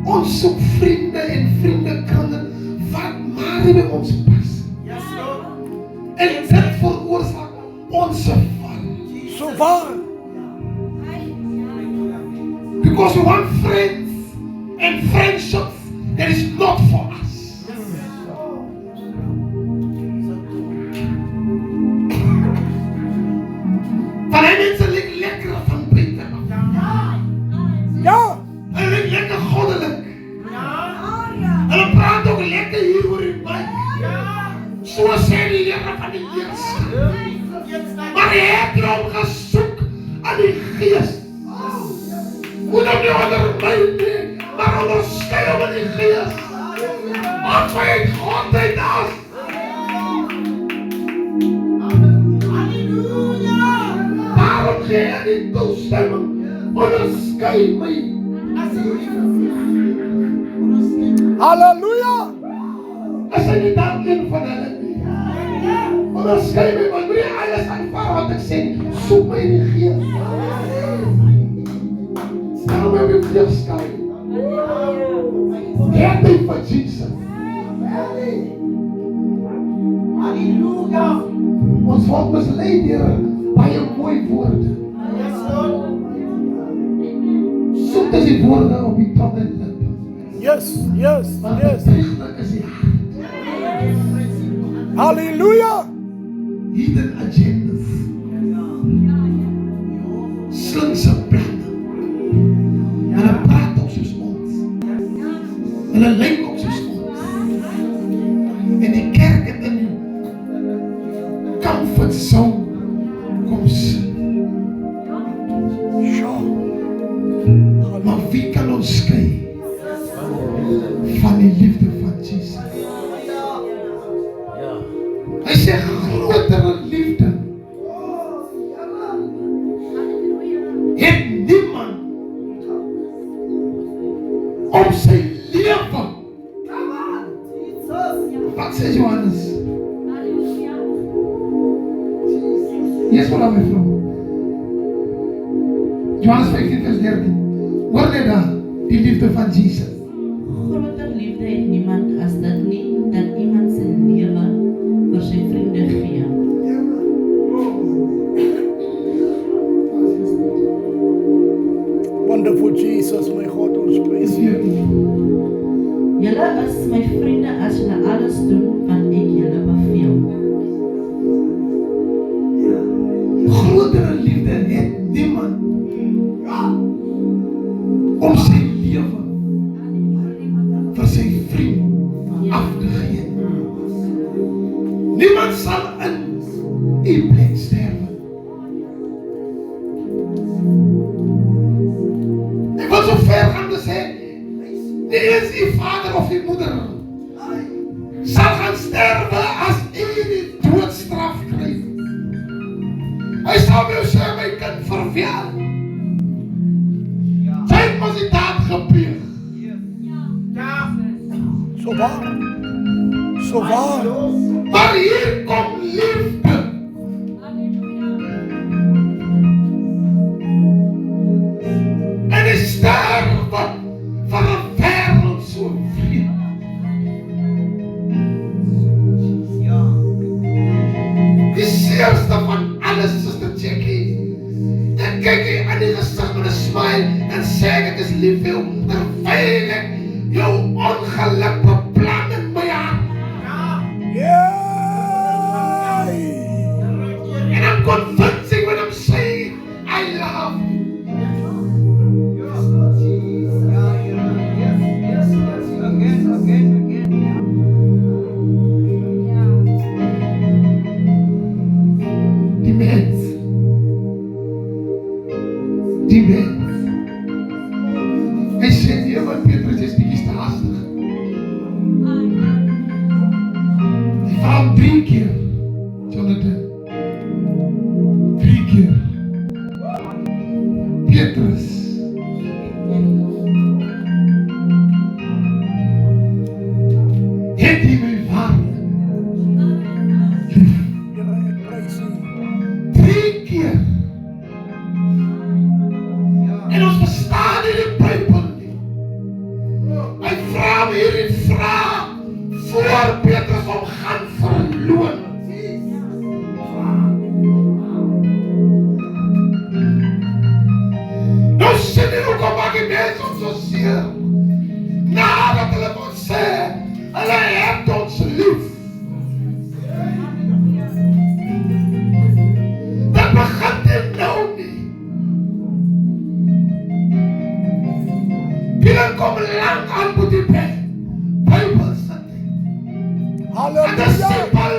S1: Ons soek vriende en vriendekringe wat maar nie by ons pas. En dit veroorsaak ons val.
S2: So waar.
S1: Because we want friends and friendships that is not for us. Van die mense lyk lekker van buite af.
S2: Ja.
S1: Hulle lyk lekker goddelik. Hulle praat ook lekker hier oor die buik. So sê die Here van die Heerser. Maar hy het hom gesoek aan die Gees. Moet hom nie onder my nie, maar onderskei hom in die Gees. Want hy het Godheid as. Daarom gee hy die toestemming, onderskei my.
S2: Halleluja.
S1: As hy nie dan een van hulle nie. Onderskei my, want moet jy alles aanvaar wat ek sê, soek my in die Gees. Stel my op die vleugskei. Herdheid van Jesus. Halleluja. Ons word mislei deur baie mooi woorde. Soek dis die woorde op die tong en lip.
S2: Yes, yes,
S1: Want
S2: yes.
S1: bedrieglik is die hart.
S2: Halleluja.
S1: Hidden agendas. Slinkse planne. Hulle praat ook soos ons. Hulle lyk ook soos ons. En die kerk het in die comfort zone kom sit.
S2: Ja.
S1: Maar wie kan ons skei van die liefde van Jesus? Hy sê grotere liefde het niemand om sy lewe. Wat sê Johannes? Yes, wat aan my vrou. Johannes 15 vers 13. Hoor net daar, die liefde van Jesus.
S3: Groter liefde het niemand as dit nie, dat iemand sy lewe vir sy vriende gee.
S2: Wonderful Jesus, my God, ons prys U.
S3: Julle is my vriende as julle alles doen wat ek julle beveel.
S1: Grotere liefde het niemand om sy lewe vir sy vriend af te gee. Niemand sal in u plek sterwe. Ek wil so ver gaan te sê, nie eens die vader of die moeder sal gaan sterwe as u die doodstraf kry. Hy sal jou sê, my kind, verwel. Sy het mos die daad gepleeg.
S2: So waar. So waar.
S1: Maar hier kom liefde. En die sterwe van 'n wêreld so vreemd. Die seerste van alles, Suster Jackie. Dan kyk jy aan die gesig met 'n smile en sê ek is lief vir jou, terwyl ek jou ongeluk beplan in my hart.
S2: Yay.
S1: verslaafd. Die mens. Hy sê nie, want Petrus is bietjie te hastig. Hy vra hom 3 keer, Jonathan. 3 keer. Petrus. Het hy my waarlik?
S2: Here, ek prys U.
S1: 3 keer. En ons verstaan nie die Bybel nie. Hy vra hom hierdie vraag voor Petrus hom gaan verloon. Nou sê nie hoekom maak die mens ons so seer. Nadat hulle ons sê, hulle het ons lief. Dat begin dit nou nie. Peter kom lang aan met die Bybel sit. En
S2: Halleluja.
S1: disipel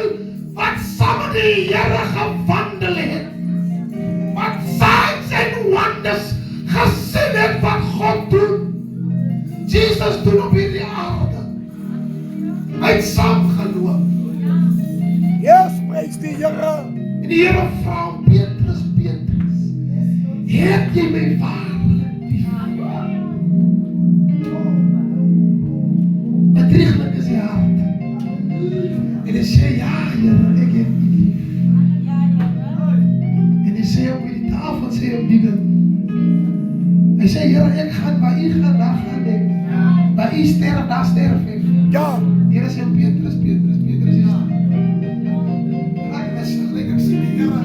S1: wat saam met die Here gewandel het. Wat signs en wonders gesien het wat God doen. Jesus doen op hierdie aarde. Hy het saamgeloop.
S2: Yes, prys die Here.
S1: En die Here vra hom, Petrus, Petrus, het jy my waarlik lief? Bedrieglik is die hart. En hy sê, ja, Here, ek het u lief. En hy sê op die tafel, sê op die ding. Hy sê, Here, ek gaan waar u gaan, daar gaan ek. Waar u sterf, daar sterf ek.
S2: Ja.
S1: Here sê, Petrus, Petrus, Petrus is raak rustig, like ek sê die Here.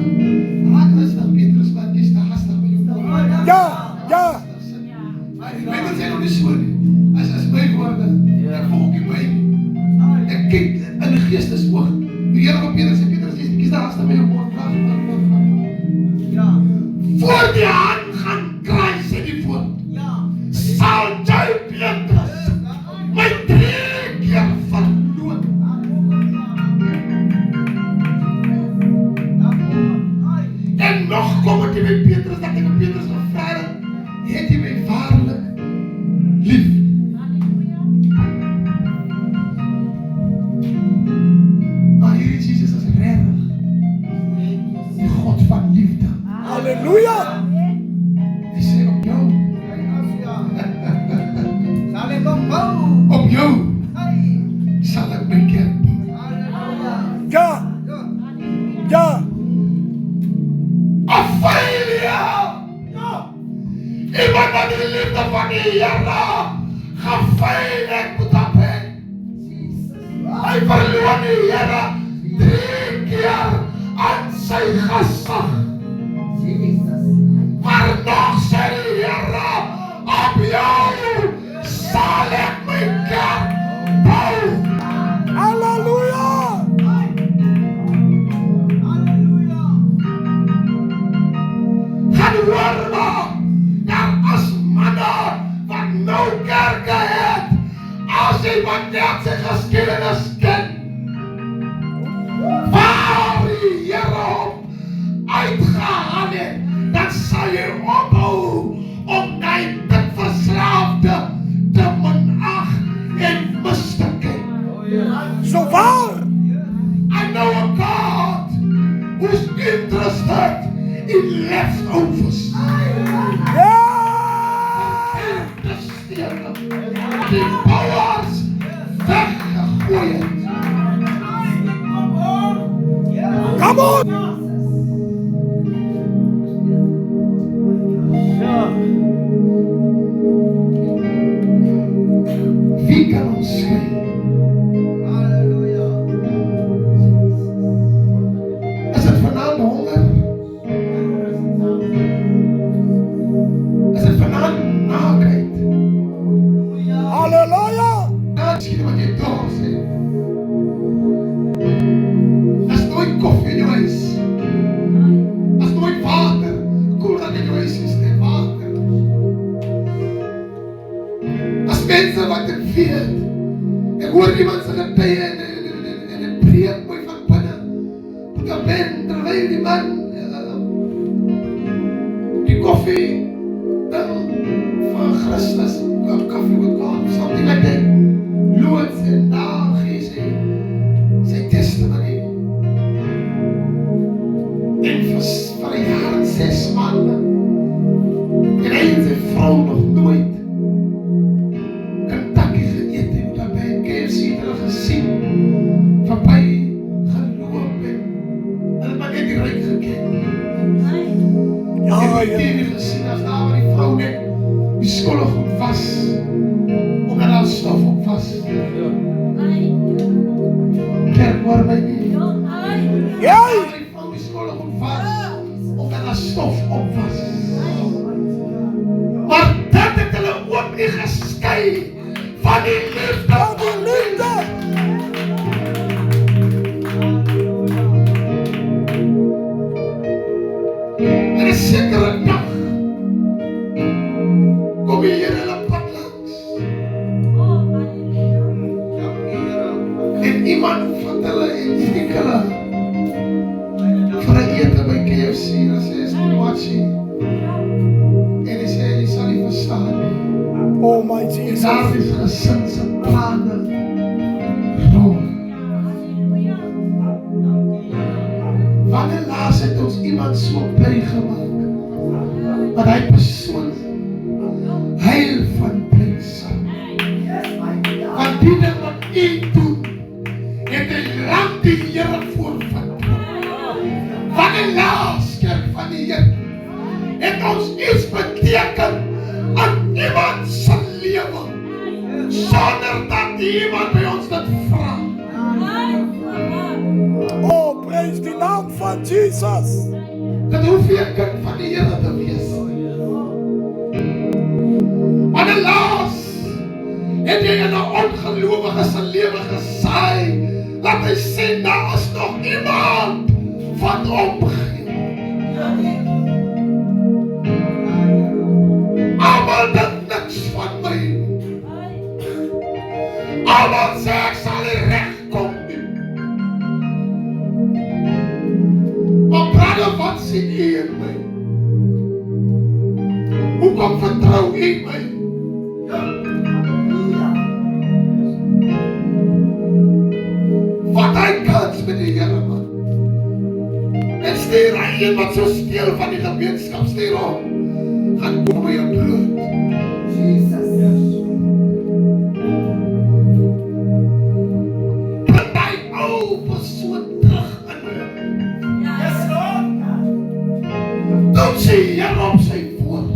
S1: Raak rustig, Petrus, want jy is te hastig met jou woorde.
S2: Ja, ja.
S1: Maar die Bybel sê nog nie so nie. As my woorde, ek volg nie my nie. Ek kyk in die geestesoog. Die Here van Petrus sê, Petrus, jy is te hastig met jou woord. Voor die hand gaan kraai, sê die woord. Sal jy, Petrus, my 3 keer verloon. En nog kom het jy by Petrus, dat ek by Petrus gevra het jy my waarlik lief? Maar hierdie Jesus is regtig die God van liefde.
S2: Halleluja.
S1: Hy sê op jou, op jou sal ek my kerk bou.
S2: Ja. Ja.
S1: Ophelia! Iemand wat die liefde van die Here gefeil het moet hebben. Hy verloon die Here 3 keer aan sy gesag. Maar nog sê die Here, op jou sal ek my kerk bou.
S2: Halleluja.
S1: Gaan hoor maar, daar as manne wat nou kerke het, as jy wat net sy geskiedenis ken, waar die Here op uitgehaal het, dan sal jy ophou om die verslaafde te minag en mis te ken.
S2: So waar.
S1: I know a God who's interested in leftovers.
S2: Ja.
S1: Die bouwers weggegooi het.
S2: Come on.
S1: Wie kan ons skei? Is dit vanaand honger? Is dit vanaand naakheid?
S2: Halleluja.
S1: Miskien wat jy dors het. As nooit koffie in jou huis. As nooit water, koelrak in jou huis is. is net water. As mense wat dit weet, ek hoor iemand se getuie en 'n preek mooi van binne. Dat men, terwyl die man die koffie van Christus, koffie with God, something like that, loods en daar gee sy testimony. En vir 'n jaar en 6 maanden, en hy en sy vrou nog nooit Kentucky geëet het, dat by KFC hulle gesien, verby geloop en hulle maar net die ruik geken.
S2: Ja,
S1: Ek het
S2: ja.
S1: TV gesien as daar waar die vrou net die skolle goed was, omdat daar stof op was. Kerk hoor my nie.
S2: Jy!
S1: Die vrou die skolle goed was, omdat daar stof op was. Maar dat het hulle ook nie geskei van die liefde.
S2: Van die liefde!
S1: En 'n sekere dag kom die Here hulle pad langs. En iemand van hulle en stiek hulle vir 'n ete by KFC. Dan sê hy, "Watchie." En hy sê, "Jy sal nie verstaan nie."
S2: Oh my
S1: En
S2: Jesus.
S1: daar is gesin se planne rol. Wanneer laas het ons iemand so bly gemaak, dat hy persoon huil van blydskap. Want die ding wat u doen, het hy lang die Here voorvertrou. Wanneer laas kerk van die Here, het ons iets beteken aan iemand se lewe, sonder dat iemand by ons dit vra.
S2: Oh, prys die naam van Jesus.
S1: Dit hoef nie 'n kind van die Here te wees. Wanneer laas het jy in 'n ongelowige se lewe gesaai, dat hy sê, daar is nog iemand wat omgee. Almal dink niks van my. Almal sê ek sal nie regkom nie. Maar brother, wat sien u in my? Hoekom vertrou u my? Wat hy kans met die Here, man. En stuur hy een wat so steel van die gemeenskap stuur om. Gaan kom by jou bloed. Bring my ou persoon terug in my. Don't sê Here op sy woord.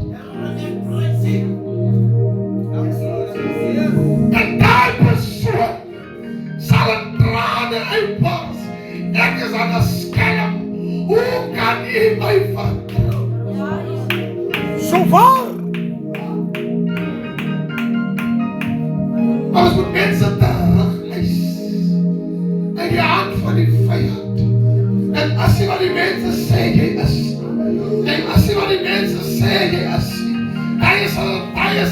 S1: En die persoon sal in trane uitbars. Ek is aan 'n skelm. Hoe kan u my vertrou?
S2: So waar.
S1: Ons moet mense terughuis in die hand van die vyand. En as jy wat die mense sê jy is, en as jy wat die mense sê jy is, hy is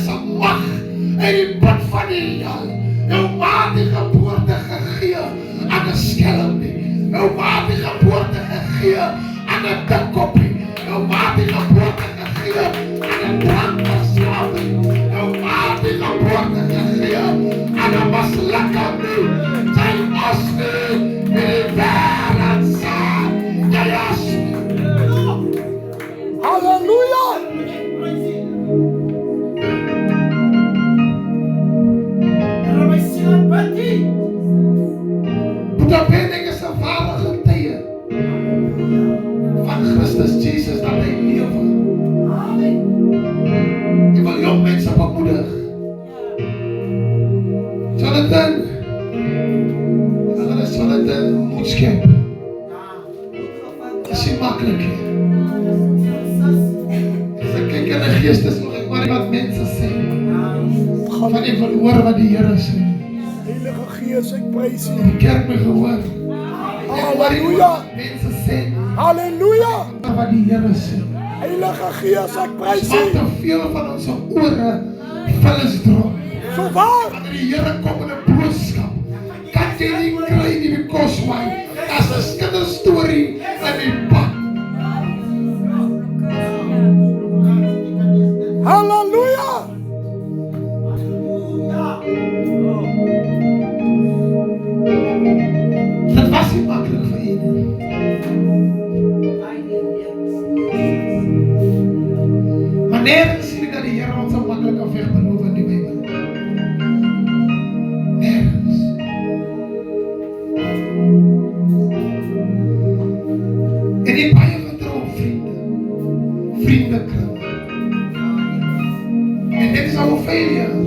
S1: een mag in die put van die hel. Jou ma die geboorte gegee aan 'n skelm nie. Jou ma die geboorte gegee aan 'n dikkoppie. Jou ma die geboorte gegee aan 'n drankverslaving. Jou ma die geboorte gegee aan 'n maslakkie. Sy as nie in die wêreld staan. Jy is
S2: Halleluja.
S1: Boetepenning is 'n ware getuie van Christus Jesus dat hy lewe. Ek wil jong mense bemoedig. Jonathan, moet skep. Dit is nie maklik nie. As ek kyk in die gees, dis nog ek maar wat mense sê. Van die verhoor wat die Here sê.
S2: Heilige Gees, ek prys U.
S1: Die kerk my gehoor.
S2: Halleluja.
S1: Mense sê
S2: Halleluja.
S1: wat die Here sê.
S2: Heilige Gees, ek prys
S1: Wat
S2: U.
S1: te veel van ons ore vullis drop.
S2: So waar.
S1: Wanneer die Here kom in 'n boodskap, kan jy nie kry nie because why? As 'n kinderstorie in die pad.
S2: Halleluja.
S1: Dit was nie maklik vir U nie. Maar nergens sien ek dat die Here ons 'n maklike weg beloof in die Bybel. Nergens. En die baie vertrou vriendekring. En dit is our failure.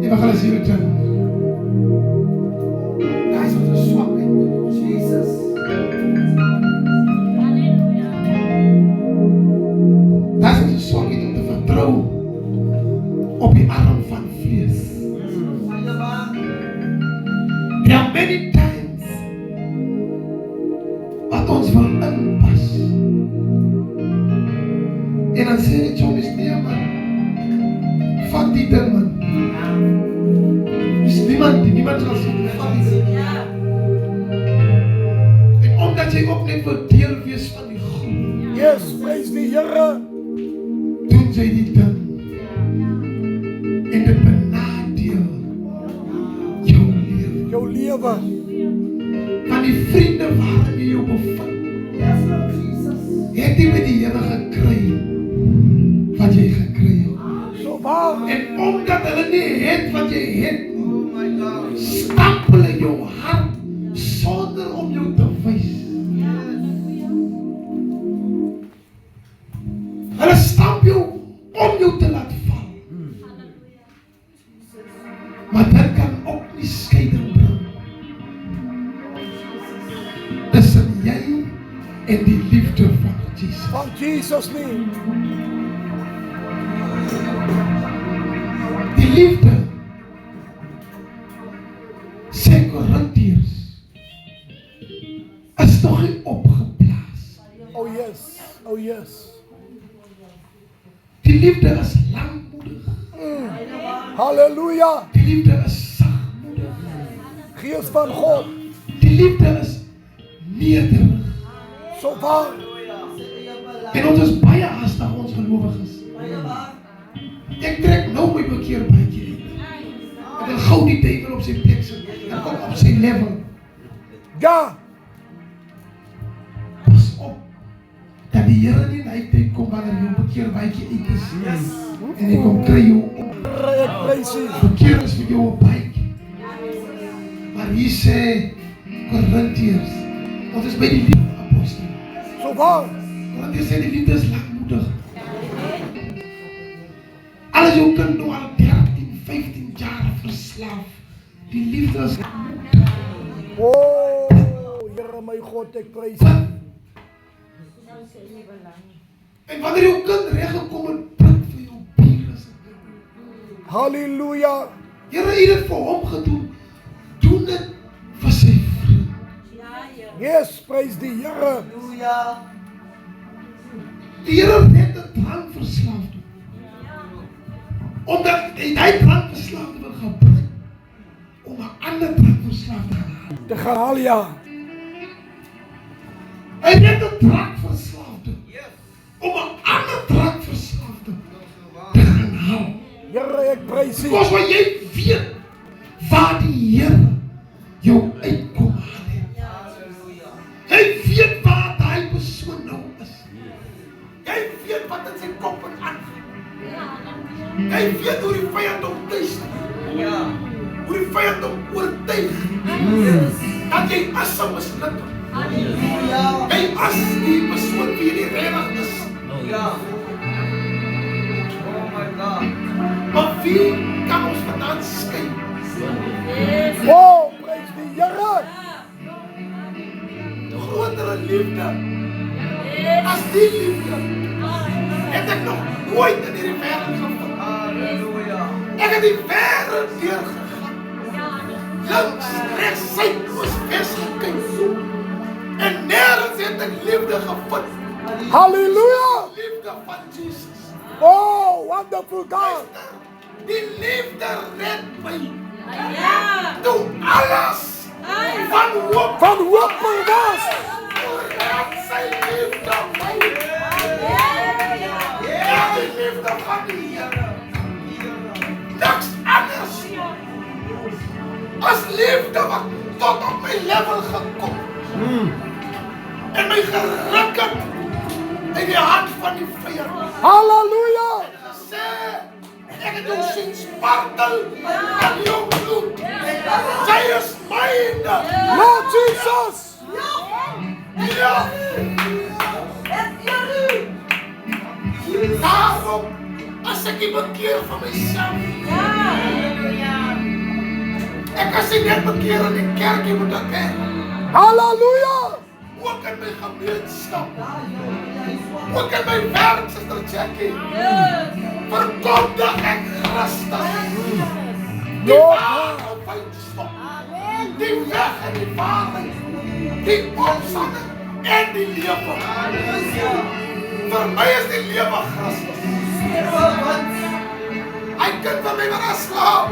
S1: We gaan eens hier return. Daar is onze zwakheid. Jesus. Daar is onze zwakheid om te vertrouwen op die arm van vlees. There are many times wat ons wil inpas. En dan sê die jongens, nee man, vat die ding man. Dus niemand zal zien, vat die ding. En omdat jy ook net wil deel wees van die groep,
S2: Yes, prys die Here.
S1: doen jy die ding. En dit benadeel jou lewe.
S2: Jou lewe.
S1: Van die vriende waarin jy jou bevind, het jy met die Here gekry wat jy gekry het.
S2: So waar.
S1: En omdat hulle nie het wat jy het, stamp hulle jou hart sonder om jou te wys. Hulle stamp jou om jou te laat val. Maar dit kan ook nie skeiding bring tussen jy en die liefde van Jesus.
S2: Van Jesus nie.
S1: Die liefde, sê Korintiërs, is nog nie opgeplaas.
S2: Oh yes. Oh yes.
S1: Die liefde is langmoedig.
S2: Halleluja.
S1: Die liefde is sagmoedig.
S2: Gees van God.
S1: Die liefde is nederig.
S2: So waar.
S1: En ons is baie haastig, ons gelowiges. Ek trek nou my bekeerbaadjie uit. Ek wil gou die duivel op sy plek sit. En kom op sy level.
S2: Ja.
S1: Pas op, dat die Here nie in hy tyd kom wanneer jou bekeerbaadjie uit is. En hy kom kry jou op.
S2: Ek prys U.
S1: Bekeer is vir jou 'n baadjie. Maar hier sê Korintiërs, ons is by die liefde apostel.
S2: So waar.
S1: Korintiërs sê die liefde is langmoedig. As jou kind nou al 13, 15 jaar verslaaf, die liefde is langmoedig.
S2: Oh, Here my God, ek prys U.
S1: En wanneer jou kind reg gekom en bid vir jou bier is dit.
S2: Halleluja.
S1: Here het dit vir hom gedoen. Doen dit vir sy vriend.
S2: Yes, prys die Here.
S1: Die Here net 'n drankverslaafde. Omdat hy drankverslaafde wil gebruik om 'n ander drankverslaafde te haal.
S2: Te gaan haal, ja.
S1: Hy net 'n drankverslaafde om 'n ander drankverslaafde te gaan haal.
S2: Here, ek prys U.
S1: Koos wat jy weet waar die Here jou uitkom haal het. Hy weet waar daai persoon nou is. Hy weet wat in sy kop aangaan. Hy weet hoe die vyand hom tuis. Hoe die vyand hom oortuig. Dat jy as 'n mislukking. Hy as die persoon wie jy regtig is. Maar wie kan ons vandaan skei?
S2: Oh, prys die Here.
S1: Grotere liefde as die liefde het ek nog nooit in hierdie wêreld gevind. Ek het die wêreld deurgegaan. Links, rechts, suid, oos, wes gekyk. En nergens het ek liefde gevind
S2: Halleluja.
S1: Liefde van Jesus.
S2: Oh, wonderful God.
S1: Die liefde red my. Toe alles van hoop.
S2: Van hoop was.
S1: Red sy liefde my. Ja, die liefde van die Here. Niks anders. As liefde wat tot op my level gekom. En my geruk het in die hand van die vyand.
S2: Halleluja.
S1: Gesê, ek het jou sien spartel in jou bloed. Sy is myne.
S2: Lord Jesus.
S1: Ja. Daarom, as ek nie bekeer van myself. Ek as ek net bekeer in die kerk, jy moet ek hê.
S2: Halleluja.
S1: Ook in my gemeenskap. Ook in my werk, Sister Jackie. Verkondig ek Christus. Die ware wetenskap. Die weg en die waarheid. Die opstanding en die lewe. Vir my is die lewe Christus. Hy kan vir my maar slaap.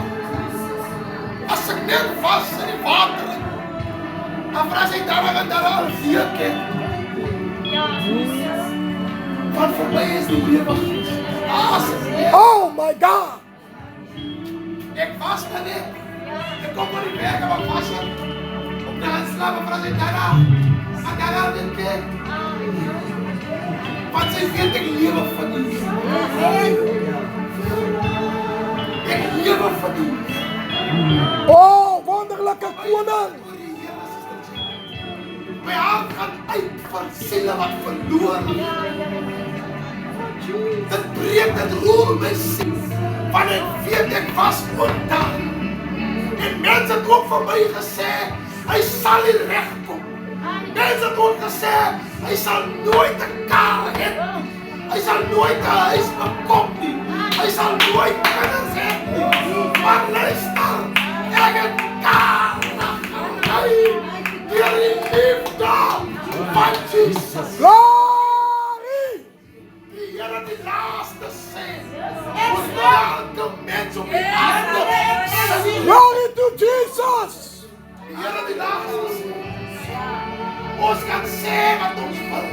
S1: As ek net vas in die water is. En as hy daar week het. Want vir my is die lewe Christus.
S2: Oh my God.
S1: Ek was net. Ek kom van die werk en wat was het. Om te gaan slaap en as hy daar dit kyk. Want sy weet ek lewe van die. Ek lewe van die.
S2: Oh, wonderlijke koning.
S1: My hart gaan uit vir siele wat verloor. Dit breek, dit roer my siel. Want ek weet ek was ontaan. En mense het ook vir my gesê, hy sal nie regkom. Mense het ook gesê, hy sal nooit 'n kar hê. Hy sal nooit 'n huis bekom nie. Hy sal nooit kinders hê nie. Maar luister, ek het kar gekry. Deur die liefde van Jesus.
S2: Glory.
S1: Die Here die laaste sê. Ons elke mens op die aarde.
S2: Glory to Jesus.
S1: Die Here die laaste sê. Ons kan sê wat ons wil.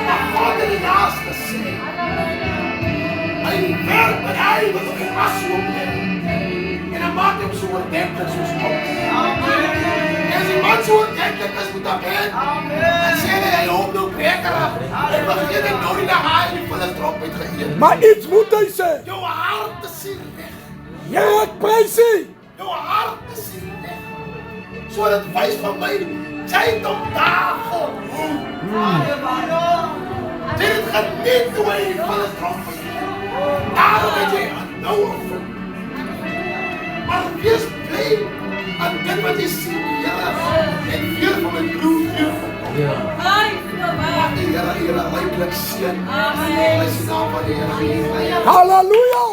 S1: Maar God die laaste sê. Hy werk met hy wat op die as op hê. En hy maak hom so oordentlik soos God. As die man so oordentlik is moet dat hê. En sê hy hoop nou brekerig. En vergeet ek nou nie dat hy die volle trompet geëet.
S2: Maar iets moet hy sê.
S1: Jou hart is hier weg.
S2: Ja, ek prys U.
S1: Jou hart is hier weg. So dat wys van my, jy het om daar geroep. Jy het geniet hoe hy die volle trompet geëet. Daarom het jy nou gevoel. Maar wees blij aan dit wat jy sien, Here. En veel van my broer hier gekom. Mag die Here ryklik seën. Hy is die naam van die Here.
S2: Halleluja.